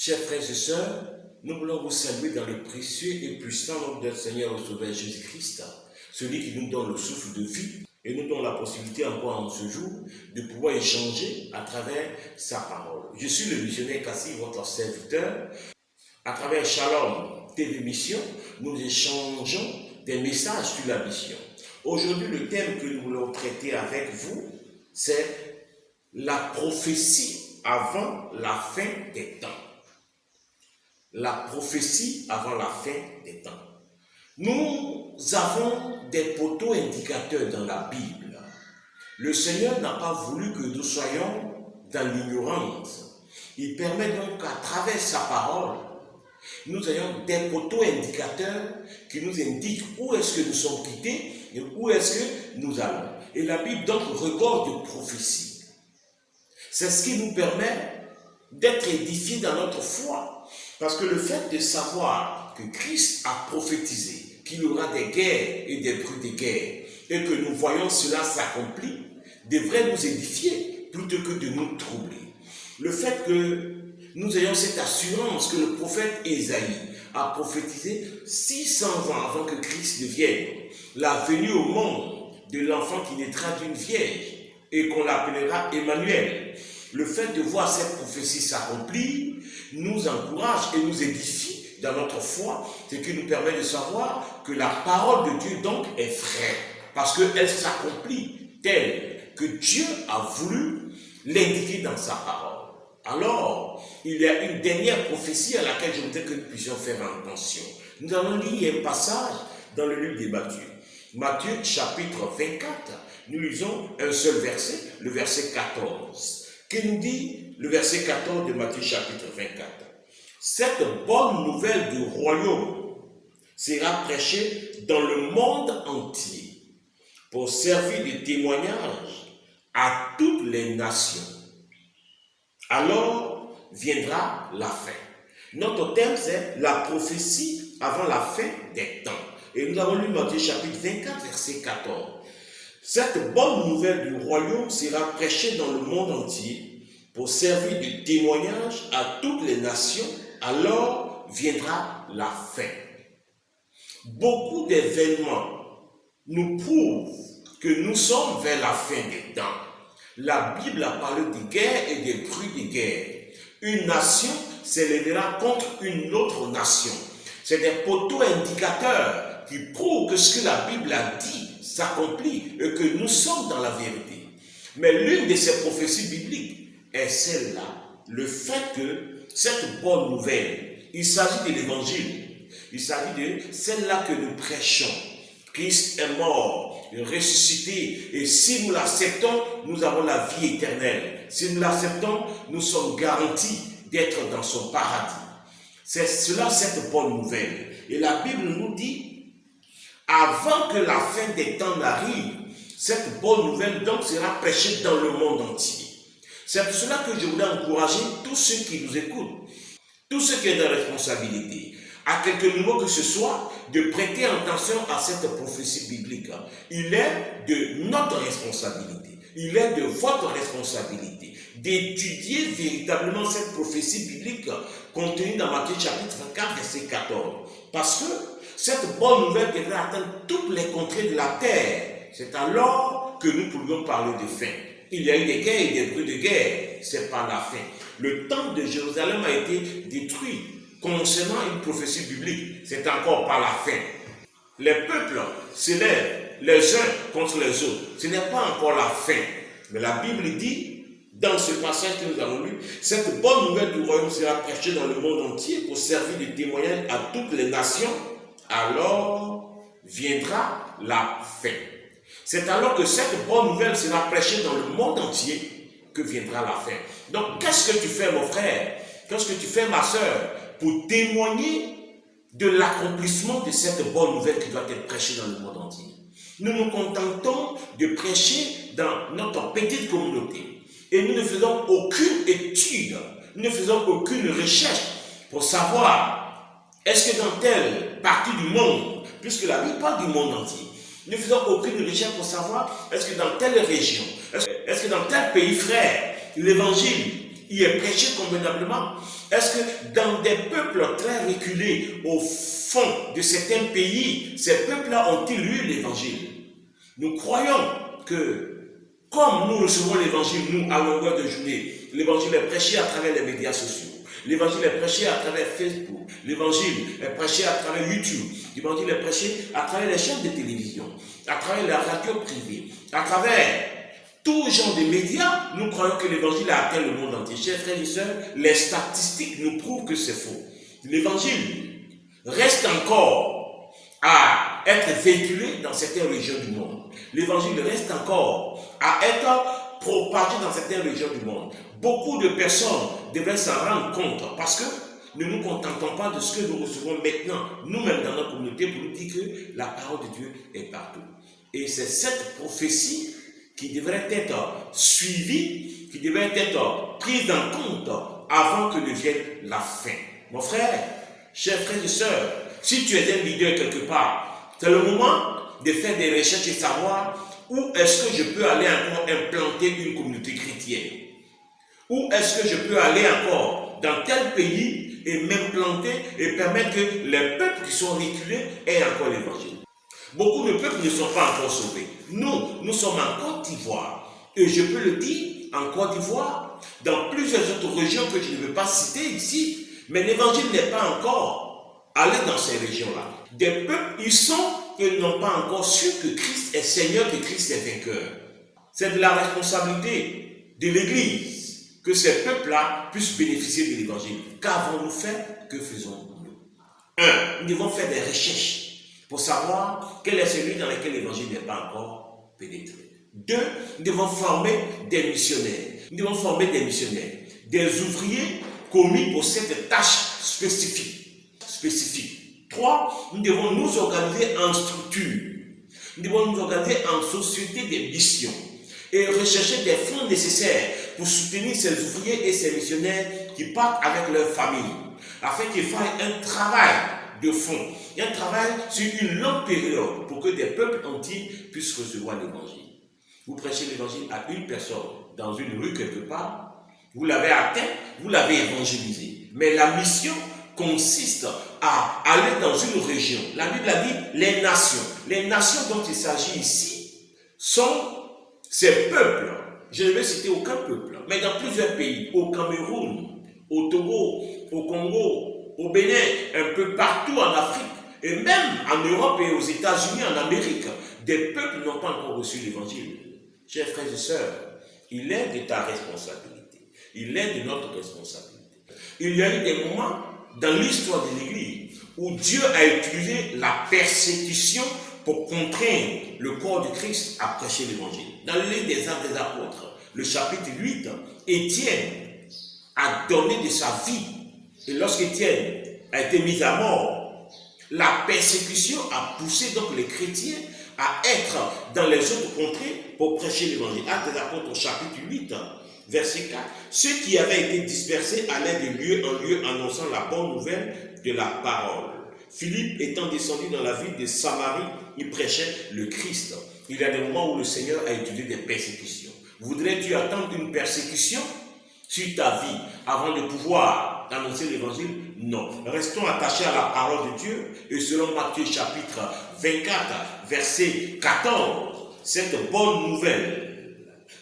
Chers frères et sœurs, nous voulons vous saluer dans le précieux et puissant nom de notre Seigneur et Sauveur Jésus-Christ, celui qui nous donne le souffle de vie et nous donne la possibilité encore en ce jour de pouvoir échanger à travers sa parole. Je suis le missionnaire Kassi, votre serviteur. À travers Shalom TV Mission, nous échangeons des messages sur la mission. Aujourd'hui, le thème que nous voulons traiter avec vous, c'est la prophétie avant la fin des temps. La prophétie avant la fin des temps. Nous avons des poteaux indicateurs dans la Bible. Le Seigneur n'a pas voulu que nous soyons dans l'ignorance. Il permet donc qu'à travers sa parole, nous ayons des poteaux indicateurs qui nous indiquent où est-ce que nous sommes quittés et où est-ce que nous allons. Et la Bible donc regorge de prophéties. C'est ce qui nous permet d'être édifiés dans notre foi. Parce que le fait de savoir que Christ a prophétisé qu'il y aura des guerres et des bruits de guerre, et que nous voyons cela s'accomplir, devrait nous édifier plutôt que de nous troubler. Le fait que nous ayons cette assurance que le prophète Ésaïe a prophétisé 600 ans avant que Christ ne vienne, la venue au monde de l'enfant qui naîtra d'une vierge et qu'on l'appellera Emmanuel. Le fait de voir cette prophétie s'accomplir nous encourage et nous édifie dans notre foi, ce qui nous permet de savoir que la parole de Dieu donc est vraie, parce qu'elle s'accomplit telle que Dieu a voulu l'indiquer dans sa parole. Alors, il y a une dernière prophétie à laquelle je voudrais que nous puissions faire attention. Nous allons lire un passage dans le livre de Matthieu. Matthieu chapitre 24, nous lisons un seul verset, le verset 14. Que nous dit le verset 14 de Matthieu chapitre 24? Cette bonne nouvelle du royaume sera prêchée dans le monde entier pour servir de témoignage à toutes les nations. Alors viendra la fin. Notre thème, c'est la prophétie avant la fin des temps. Et nous avons lu Matthieu chapitre 24, verset 14. Cette bonne nouvelle du royaume sera prêchée dans le monde entier pour servir de témoignage à toutes les nations. Alors viendra la fin. Beaucoup d'événements nous prouvent que nous sommes vers la fin des temps. La Bible a parlé de guerre et des bruits de guerre. Une nation s'élèvera contre une autre nation. C'est des poteaux indicateurs qui prouvent que ce que la Bible a dit s'accomplit et que nous sommes dans la vérité. Mais l'une de ces prophéties bibliques est celle-là, le fait que cette bonne nouvelle, il s'agit de l'évangile, il s'agit de celle-là que nous prêchons. Christ est mort, ressuscité, et si nous l'acceptons, nous avons la vie éternelle. Si nous l'acceptons, nous sommes garantis d'être dans son paradis. C'est cela, cette bonne nouvelle. Et la Bible nous dit, avant que la fin des temps n'arrive, cette bonne nouvelle donc sera prêchée dans le monde entier. C'est pour cela que je voudrais encourager tous ceux qui nous écoutent, tous ceux qui ont des responsabilités, à quelque niveau que ce soit, de prêter attention à cette prophétie biblique. Il est de notre responsabilité, il est de votre responsabilité d'étudier véritablement cette prophétie biblique contenue dans Matthieu chapitre 24, verset 14. Parce que cette bonne nouvelle devrait atteindre toutes les contrées de la terre. C'est alors que nous pourrions parler de fin. Il y a eu des guerres et des bruits de guerre, c'est pas la fin. Le temple de Jérusalem a été détruit concernant une prophétie biblique, c'est encore pas la fin. Les peuples s'élèvent les uns contre les autres, ce n'est pas encore la fin. Mais la Bible dit, dans ce passage que nous avons lu, cette bonne nouvelle du royaume sera prêchée dans le monde entier pour servir de témoignage à toutes les nations. Alors viendra la fin. C'est alors que cette bonne nouvelle sera prêchée dans le monde entier que viendra la fin. Donc, qu'est-ce que tu fais, mon frère? Qu'est-ce que tu fais, ma soeur, pour témoigner de l'accomplissement de cette bonne nouvelle qui doit être prêchée dans le monde entier? Nous nous contentons de prêcher dans notre petite communauté. Et nous ne faisons aucune étude, nous ne faisons aucune recherche pour savoir est-ce que dans telle partie du monde, puisque la Bible parle du monde entier, nous ne faisons aucune recherche pour savoir est-ce que dans telle région, est-ce que dans tel pays frère, l'évangile y est prêché convenablement? Est-ce que dans des peuples très reculés au fond de certains pays, ces peuples-là ont-ils lu l'évangile? Nous croyons que comme nous recevons l'évangile, nous, à longueur de journée, l'évangile est prêché à travers les médias sociaux. L'évangile est prêché à travers Facebook. L'évangile est prêché à travers YouTube. L'évangile est prêché à travers les chaînes de télévision, à travers la radio privée, à travers tout genre de médias. Nous croyons que l'évangile a atteint le monde entier. Chers frères et sœurs, les statistiques nous prouvent que c'est faux. L'évangile reste encore à être véhiculé dans certaines régions du monde. L'évangile reste encore à être propagé dans certaines régions du monde. Beaucoup de personnes devraient s'en rendre compte parce que ne nous contentons pas de ce que nous recevons maintenant, nous-mêmes dans notre communauté, pour nous dire que la parole de Dieu est partout. Et c'est cette prophétie qui devrait être suivie, qui devrait être prise en compte avant que ne vienne la fin. Mon frère, chers frères et sœurs, si tu es un leader quelque part, c'est le moment de faire des recherches et savoir où est-ce que je peux aller encore implanter une communauté chrétienne. Où est-ce que je peux aller encore dans tel pays et m'implanter et permettre que les peuples qui sont reculés aient encore l'évangile. Beaucoup de peuples ne sont pas encore sauvés. Nous sommes en Côte d'Ivoire. Et je peux le dire, en Côte d'Ivoire, dans plusieurs autres régions que je ne veux pas citer ici, mais l'évangile n'est pas encore allé dans ces régions-là. Des peuples, ils sont et n'ont pas encore su que Christ est Seigneur, que Christ est vainqueur. C'est de la responsabilité de l'Église que ces peuples-là puissent bénéficier de l'évangile. Qu'avons-nous fait? Que faisons-nous? Nous devons faire des recherches pour savoir quel est celui dans lequel l'évangile n'est pas encore pénétré. 2, nous devons former des missionnaires. Nous devons former des missionnaires, des ouvriers commis pour cette tâche spécifique. 3, nous devons nous organiser en structure. Nous devons nous organiser en société de mission et rechercher des fonds nécessaires pour soutenir ces ouvriers et ces missionnaires qui partent avec leur famille, afin qu'ils fassent un travail de fond, un travail sur une longue période pour que des peuples entiers puissent recevoir l'évangile. Vous prêchez l'évangile à une personne dans une rue quelque part, vous l'avez atteint, vous l'avez évangélisé. Mais la mission consiste à aller dans une région. La Bible a dit les nations. Les nations dont il s'agit ici sont ces peuples. Je ne vais citer aucun peuple, mais dans plusieurs pays, au Cameroun, au Togo, au Congo, au Bénin, un peu partout en Afrique, et même en Europe et aux États-Unis, en Amérique, des peuples n'ont pas encore reçu l'évangile. Chers frères et sœurs, il est de ta responsabilité. Il est de notre responsabilité. Il y a eu des moments dans l'histoire de l'Église où Dieu a utilisé la persécution pour contraindre le corps de Christ à prêcher l'évangile. Dans le livre des Actes des Apôtres, le chapitre 8, Étienne a donné de sa vie. Et lorsqu'Étienne a été mis à mort, la persécution a poussé donc les chrétiens à être dans les autres contrées pour prêcher l'évangile. Actes des Apôtres, chapitre 8, verset 4. Ceux qui avaient été dispersés allaient de lieu en lieu annonçant la bonne nouvelle de la parole. Philippe étant descendu dans la ville de Samarie, il prêchait le Christ. Il y a des moments où le Seigneur a utilisé des persécutions. Voudrais-tu attendre une persécution sur ta vie avant de pouvoir annoncer l'évangile? Non. Restons attachés à la parole de Dieu. Et selon Matthieu chapitre 24, verset 14, cette bonne nouvelle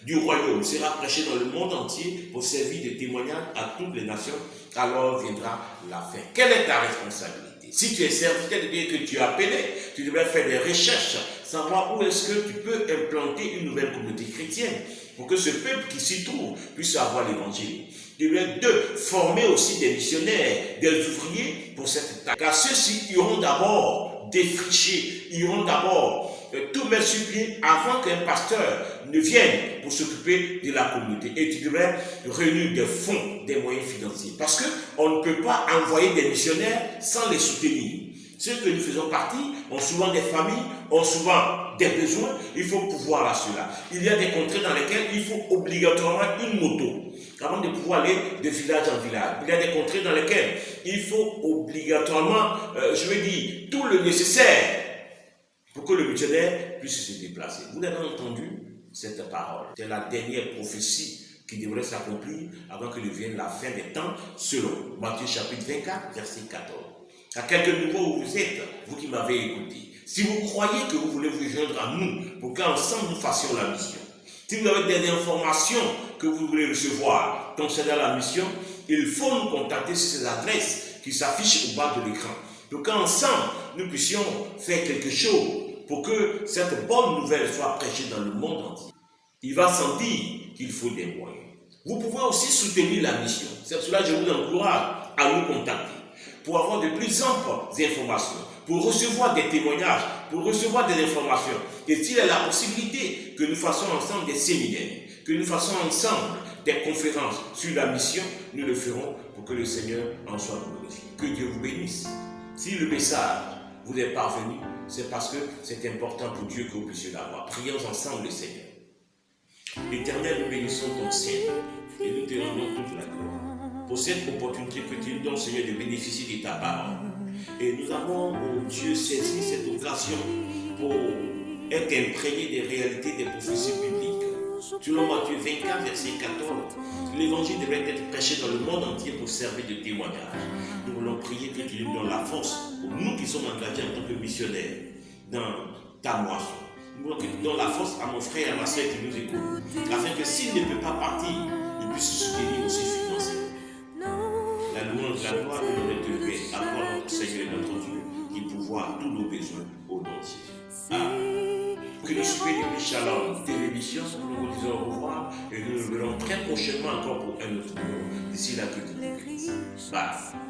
du royaume sera prêchée dans le monde entier pour servir de témoignage à toutes les nations. Alors viendra la fin. Quelle est ta responsabilité? Si tu es serviteur de Dieu et que tu es appelé, tu devrais faire des recherches, savoir où est-ce que tu peux implanter une nouvelle communauté chrétienne pour que ce peuple qui s'y trouve puisse avoir l'évangile. Tu devrais 2, former aussi des missionnaires, des ouvriers pour cette tâche. Car ceux-ci iront d'abord défricher, iront d'abord tout mettre sur pied avant qu'un pasteur ne vienne pour s'occuper de la communauté. Et tu devrais réunir des fonds, des moyens financiers. Parce qu'on ne peut pas envoyer des missionnaires sans les soutenir. Ceux que nous faisons partie ont souvent des familles, ont souvent des besoins. Il faut pouvoir à cela. Il y a des contrées dans lesquelles il faut obligatoirement une moto avant de pouvoir aller de village en village. Il y a des contrées dans lesquelles il faut obligatoirement, tout le nécessaire pour que le missionnaire puisse se déplacer. Vous avez entendu cette parole. C'est la dernière prophétie qui devrait s'accomplir avant que ne vienne la fin des temps, selon Matthieu chapitre 24, verset 14. À quelque niveau où vous êtes, vous qui m'avez écouté, si vous croyez que vous voulez vous joindre à nous pour qu'ensemble nous fassions la mission, si vous avez des informations que vous voulez recevoir concernant la mission, il faut nous contacter sur ces adresses qui s'affichent au bas de l'écran. Donc qu'ensemble, nous puissions faire quelque chose pour que cette bonne nouvelle soit prêchée dans le monde entier. Il va sans dire qu'il faut des moyens. Vous pouvez aussi soutenir la mission. C'est pour cela que je vous encourage à nous contacter pour avoir de plus amples informations, pour recevoir des témoignages, pour recevoir des informations. Et s'il y a la possibilité que nous fassions ensemble des séminaires, que nous fassions ensemble des conférences sur la mission, nous le ferons pour que le Seigneur en soit glorifié. Que Dieu vous bénisse. Si le message vous est parvenu, c'est parce que c'est important pour Dieu que vous puissiez l'avoir. Prions ensemble le Seigneur. Éternel, nous bénissons ton Seigneur et nous te rendons toute la gloire pour cette opportunité que tu nous donnes, Seigneur, de bénéficier de ta parole. Et nous avons, oh Dieu, saisi cette occasion pour être imprégnés des réalités des prophéties bibliques. Selon Matthieu 24, verset 14, l'évangile devrait être prêché dans le monde entier pour servir de témoignage. Nous voulons prier que tu nous donnes la force, pour nous qui sommes engagés en tant que missionnaires dans ta moisson. Nous voulons que tu donnes la force à mon frère et à ma soeur qui nous écoutent, afin que s'il ne peut pas partir, il puisse se soutenir aussi financièrement. La louange, la gloire et l'honneur te reviennent à toi, notre Seigneur et notre Dieu, qui pourvoit tous nos besoins au nom de Jésus. Amen. Que nous suivions depuis Shalom Télévision, nous vous disons au revoir et nous nous verrons très prochainement encore pour un autre numéro. D'ici là, que Dieu vous bénisse. Bye.